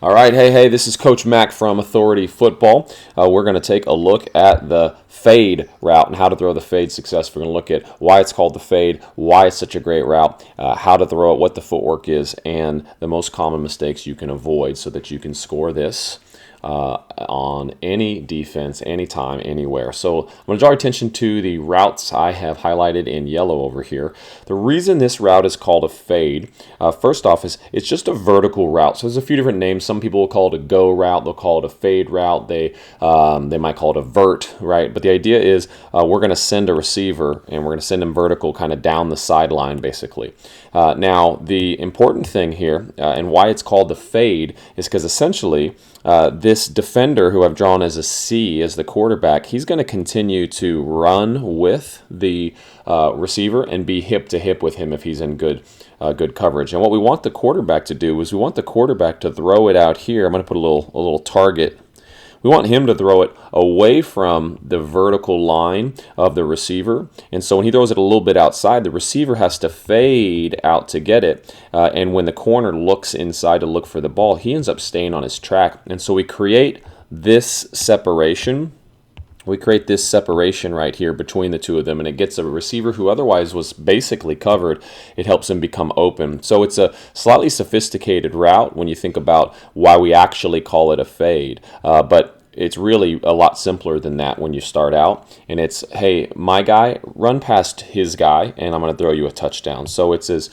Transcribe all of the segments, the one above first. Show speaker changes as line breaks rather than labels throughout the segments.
All right, hey, this is Coach Mac from Authority Football. We're going to take a look at the fade route and how to throw the fade successfully. We're going to look at why it's called the fade, why it's such a great route, how to throw it, what the footwork is, and the most common mistakes you can avoid so that you can score this on any defense, anytime, anywhere. So I'm going to draw your attention to the routes I have highlighted in yellow over here. The reason this route is called a fade, first off, is it's just a vertical route. So there's a few different names. Some people will call it a go route. They'll call it a fade route. They might call it a vert, right? But the idea is we're going to send a receiver and we're going to send him vertical kind of down the sideline, basically. Now, the important thing here and why it's called the fade is because essentially this defender who I've drawn as a C as the quarterback, he's going to continue to run with the receiver and be hip to hip with him if he's in good coverage. And what we want the quarterback to do is we want the quarterback to throw it out here. I'm going to put a little target. We want him to throw it away from the vertical line of the receiver. And so when he throws it a little bit outside, the receiver has to fade out to get it. And when the corner looks inside to look for the ball, he ends up staying on his track. And so we create this separation. We create this separation right here between the two of them, and it gets a receiver who otherwise was basically covered. It helps him become open. So it's a slightly sophisticated route when you think about why we actually call it a fade. But it's really a lot simpler than that when you start out. And it's, hey, my guy, run past his guy, and I'm going to throw you a touchdown. So it's as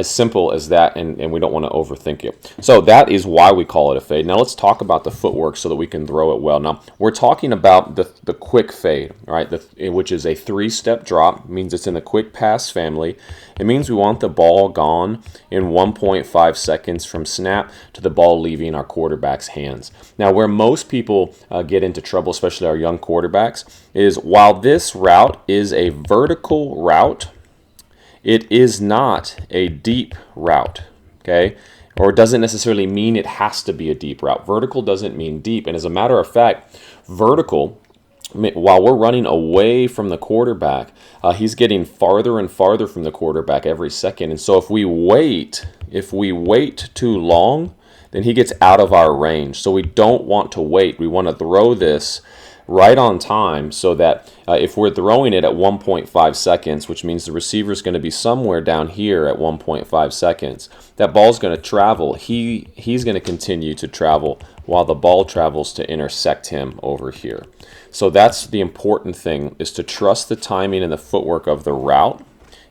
simple as that, and we don't want to overthink it. So that is why we call it a fade. Now let's talk about the footwork so that we can throw it well. Now, we're talking about the quick fade, right? Which is a 3-step drop. It means it's in the quick pass family. It means we want the ball gone in 1.5 seconds from snap to the ball leaving our quarterback's hands. Now, where most people get into trouble, especially our young quarterbacks, is while this route is a vertical route, it is not a deep route, okay? Or it doesn't necessarily mean it has to be a deep route. Vertical doesn't mean deep. And as a matter of fact, vertical, while we're running away from the quarterback, he's getting farther and farther from the quarterback every second. And so if we wait too long, then he gets out of our range. So we don't want to wait. We want to throw this right on time so that if we're throwing it at 1.5 seconds, which means the receiver is going to be somewhere down here at 1.5 seconds, that ball's going to travel. He's going to continue to travel while the ball travels to intersect him over here. So that's the important thing, is to trust the timing and the footwork of the route,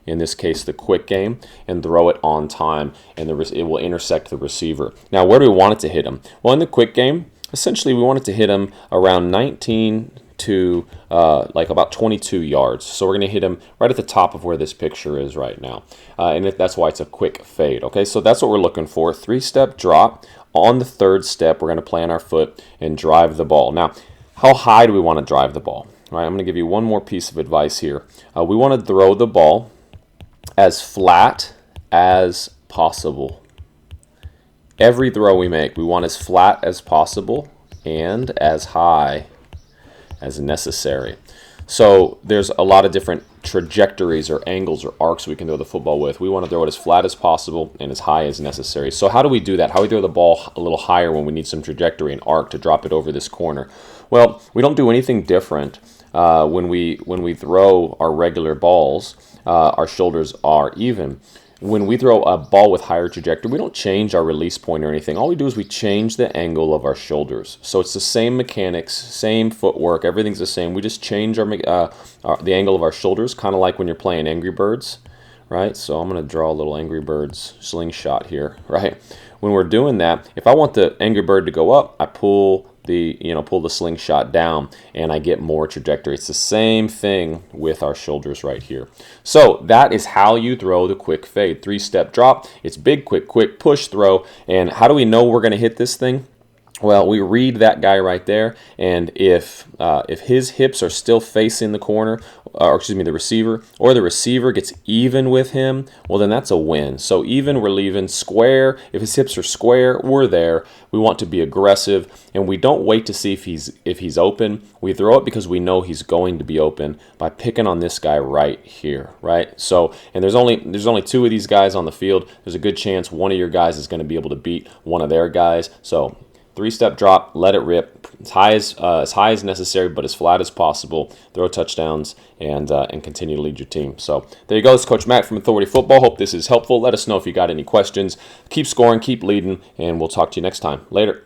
in this case the quick game, and throw it on time, and it will intersect the receiver. Now, where do we want it to hit him? Well, in the quick game, essentially we want it to hit him around 19 to like about 22 yards. So we're going to hit him right at the top of where this picture is right now. And that's why it's a quick fade. Okay, so that's what we're looking for. 3-step drop. On the 3rd step, we're going to plant our foot and drive the ball. Now, how high do we want to drive the ball? All right, I'm going to give you one more piece of advice here. We want to throw the ball as flat as possible. Every throw we make, we want as flat as possible and as high as necessary. So there's a lot of different trajectories or angles or arcs we can throw the football with. We want to throw it as flat as possible and as high as necessary. So how do we do that? How do we throw the ball a little higher when we need some trajectory and arc to drop it over this corner? Well, we don't do anything different when we throw our regular balls. Our shoulders are even. When we throw a ball with higher trajectory, we don't change our release point or anything. All we do is we change the angle of our shoulders. So it's the same mechanics, same footwork, everything's the same. We just change the angle of our shoulders, kind of like when you're playing Angry Birds, right? So I'm going to draw a little Angry Birds slingshot here, right? When we're doing that, if I want the Angry Bird to go up, I pull the slingshot down, and I get more trajectory. It's the same thing with our shoulders right here. So that is how you throw the quick fade. 3-step drop. It's big, quick push throw. And how do we know we're going to hit this thing? Well, we read that guy right there, and if his hips are still facing the corner, or excuse me, the receiver, or the receiver gets even with him, well, then that's a win. So even, we're leaving. Square, if his hips are square, we're there. We want to be aggressive, and we don't wait to see if he's open. We throw it because we know he's going to be open by picking on this guy right here, right? So, and there's only two of these guys on the field. There's a good chance one of your guys is going to be able to beat one of their guys. So, 3-step drop, let it rip, as high as necessary, but as flat as possible. Throw touchdowns and continue to lead your team. So there you go. This is Coach Mac from Authority Football. Hope this is helpful. Let us know if you got any questions. Keep scoring, keep leading, and we'll talk to you next time. Later.